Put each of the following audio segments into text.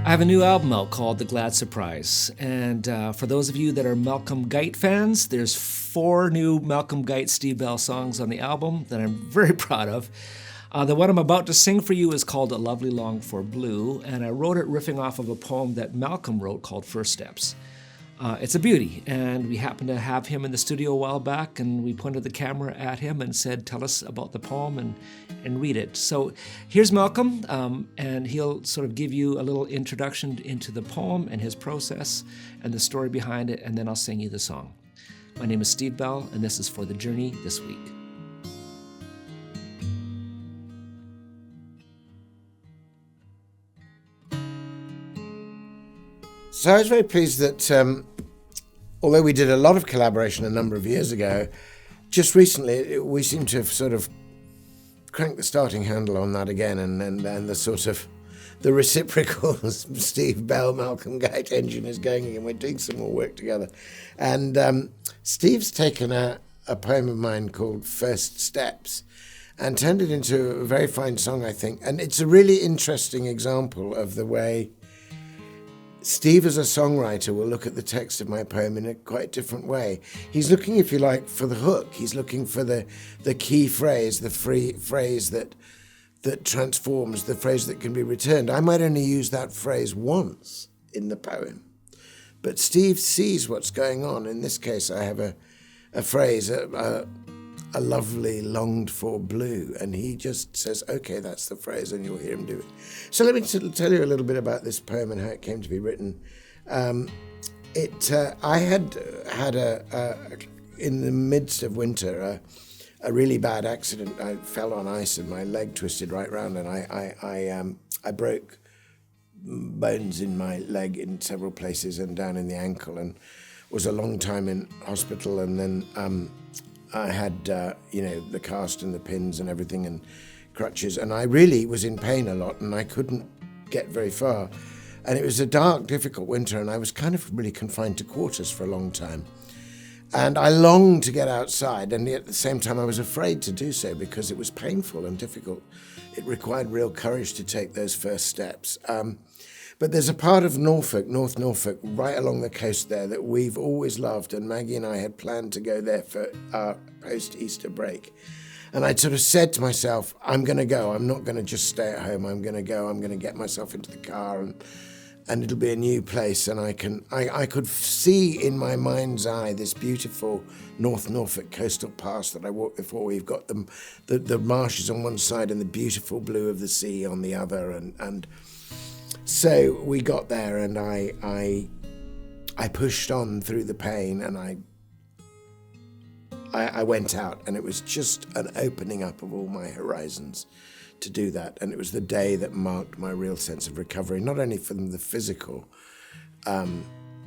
I have a new album out called The Glad Surprise. And for those of you that are Malcolm Guite fans, there's 4 new Malcolm Guite Steve Bell songs on the album that I'm very proud of. The one I'm about to sing for you is called A Lovely Long for Blue, and I wrote it riffing off of a poem that Malcolm wrote called First Steps. It's a beauty, and we happened to have him in the studio a while back, and we pointed the camera at him and said, tell us about the poem and read it. So here's Malcolm, and he'll sort of give you a little introduction into the poem and his process and the story behind it, and then I'll sing you the song. My name is Steve Bell, and this is For the Journey This Week. So I was very pleased that although we did a lot of collaboration a number of years ago, just recently we seem to have sort of cranked the starting handle on that again, and the sort of the reciprocal Steve Bell, Malcolm Guite engine is going again. We're doing some more work together. And Steve's taken a poem of mine called First Steps and turned it into a very fine song, I think. And it's a really interesting example of the way Steve, as a songwriter, will look at the text of my poem in a quite different way. He's looking, if you like, for the hook. He's looking for the key phrase, the free phrase that transforms, the phrase that can be returned. I might only use that phrase once in the poem, but Steve sees what's going on. In this case, I have a phrase, a lovely longed for blue, and he just says, okay, that's the phrase, and you'll hear him do it. So let me tell you a little bit about this poem and how it came to be written. I had in the midst of winter a really bad accident. I fell on ice and my leg twisted right round, and I broke bones in my leg in several places and down in the ankle, and was a long time in hospital, and then I had, the cast and the pins and everything and crutches, and I really was in pain a lot, and I couldn't get very far. And it was a dark, difficult winter, and I was kind of really confined to quarters for a long time. And I longed to get outside, and at the same time I was afraid to do so because it was painful and difficult. It required real courage to take those first steps. But there's a part of Norfolk, North Norfolk, right along the coast there that we've always loved, and Maggie and I had planned to go there for our post-Easter break. And I'd sort of said to myself, I'm going to go. I'm not going to just stay at home. I'm going to go. I'm going to get myself into the car, and it'll be a new place. And I could see in my mind's eye this beautiful North Norfolk coastal pass that I walked before. We've got the marshes on one side and the beautiful blue of the sea on the other, and so we got there, and I pushed on through the pain, and I went out, and it was just an opening up of all my horizons to do that. And it was the day that marked my real sense of recovery, not only from the physical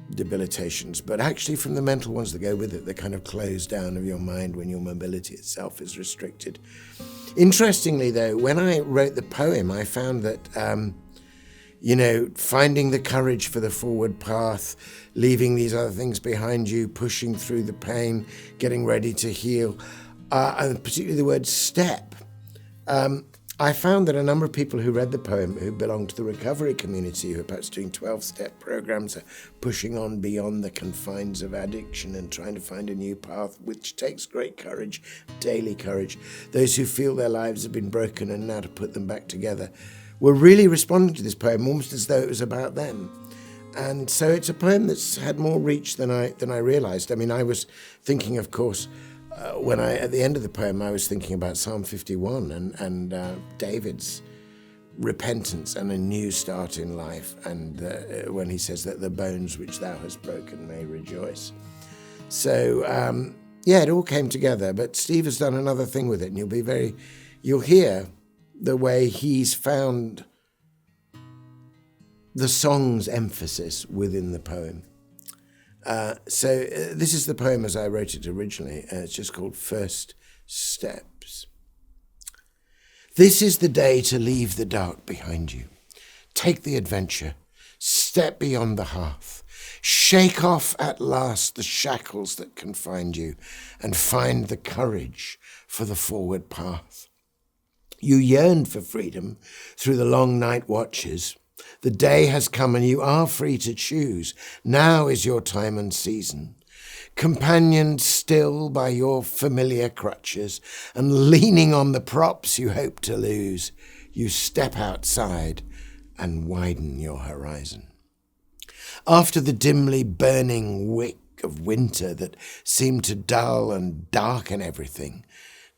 debilitations, but actually from the mental ones that go with it, the kind of close down of your mind when your mobility itself is restricted. Interestingly, though, when I wrote the poem, I found that finding the courage for the forward path, leaving these other things behind you, pushing through the pain, getting ready to heal, and particularly the word step. I found that a number of people who read the poem, who belong to the recovery community, who are perhaps doing 12-step programs, are pushing on beyond the confines of addiction and trying to find a new path, which takes great courage, daily courage. Those who feel their lives have been broken and now to put them back together, were really responding to this poem almost as though it was about them. And so it's a poem that's had more reach than I realized. I mean, I was thinking, of course, at the end of the poem, I was thinking about Psalm 51 and David's repentance and a new start in life, and when he says that the bones which thou hast broken may rejoice. So, it all came together, but Steve has done another thing with it, and you'll hear the way he's found the song's emphasis within the poem. This is the poem as I wrote it originally. It's just called First Steps. This is the day to leave the dark behind you. Take the adventure. Step beyond the hearth. Shake off at last the shackles that confined you and find the courage for the forward path. You yearned for freedom through the long night watches. The day has come and you are free to choose. Now is your time and season. Companioned still by your familiar crutches and leaning on the props you hope to lose, you step outside and widen your horizon. After the dimly burning wick of winter that seemed to dull and darken everything,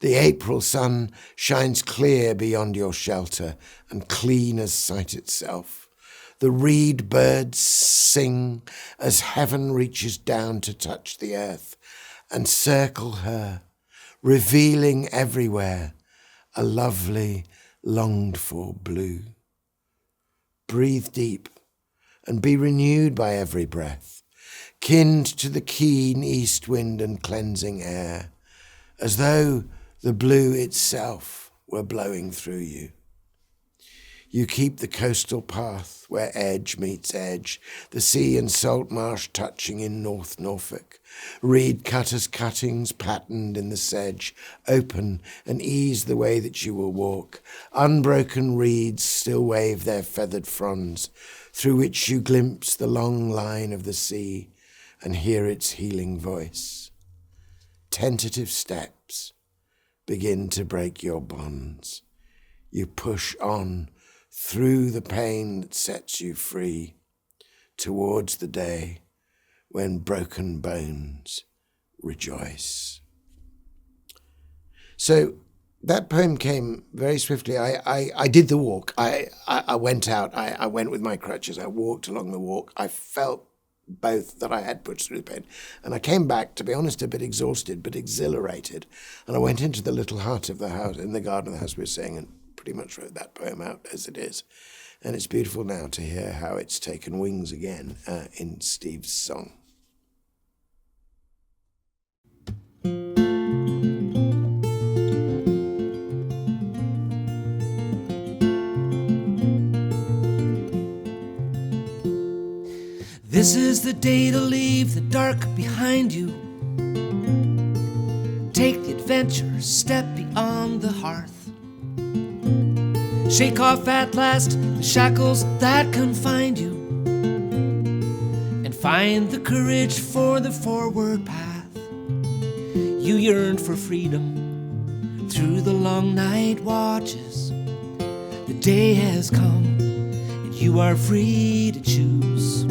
the April sun shines clear beyond your shelter and clean as sight itself. The reed birds sing as heaven reaches down to touch the earth and circle her, revealing everywhere a lovely, longed-for blue. Breathe deep and be renewed by every breath, kinned to the keen east wind and cleansing air, as though the blue itself were blowing through you. You keep the coastal path where edge meets edge, the sea and salt marsh touching in North Norfolk, reed cutters' cuttings patterned in the sedge, open and ease the way that you will walk. Unbroken reeds still wave their feathered fronds, through which you glimpse the long line of the sea and hear its healing voice. Tentative steps begin to break your bonds. You push on through the pain that sets you free towards the day when broken bones rejoice. So that poem came very swiftly. I did the walk. I went out. I went with my crutches. I walked along the walk. I felt both that I had pushed through the pain. And I came back, to be honest, a bit exhausted, but exhilarated. And I went into the little hut of the house, in the garden of the house we were staying in, pretty much wrote that poem out as it is. And it's beautiful now to hear how it's taken wings again in Steve's song. This is the day to leave the dark behind you. Take the adventure, step beyond the hearth. Shake off at last the shackles that confine you, and find the courage for the forward path. You yearned for freedom through the long night watches. The day has come, and you are free to choose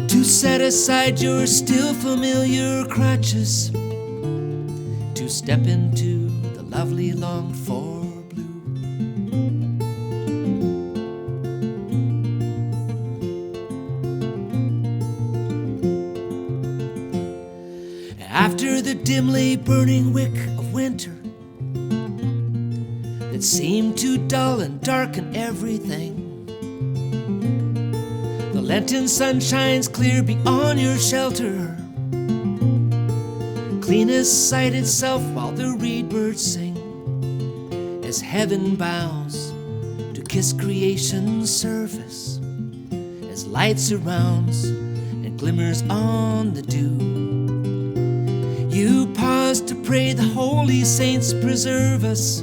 to set aside your still familiar crutches, to step into the lovely longed-for blue. After the dimly burning wick of winter that seemed to dull and darken everything, the Lenten sun shines clear beyond your shelter, clean as sight itself, while the reed birds sing as heaven bows to kiss creation's surface, as light surrounds and glimmers on the dew. You pause to pray the holy saints preserve us,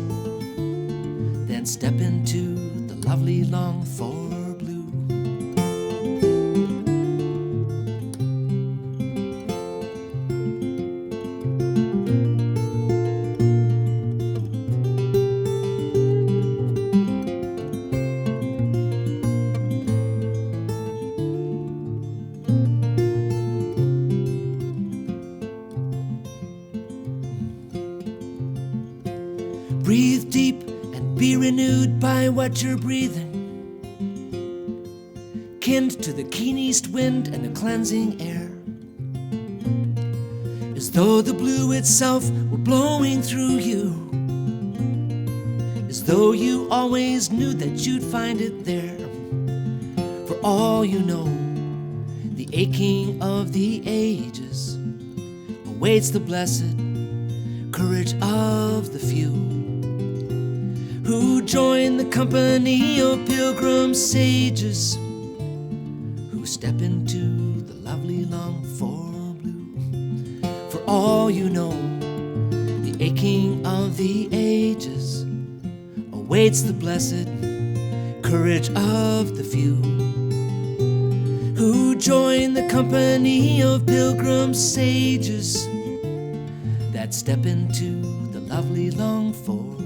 then step into the lovely longed-for blue. Breathe deep and be renewed by what you're breathing, kinned to the keen east wind and the cleansing air, as though the blue itself were blowing through you, as though you always knew that you'd find it there. For all you know, the aching of the ages awaits the blessed courage of the few, who join the company of pilgrim sages, who step into the lovely longed-for blue. For all you know, the aching of the ages awaits the blessed courage of the few who join the company of pilgrim sages that step into the lovely longed-for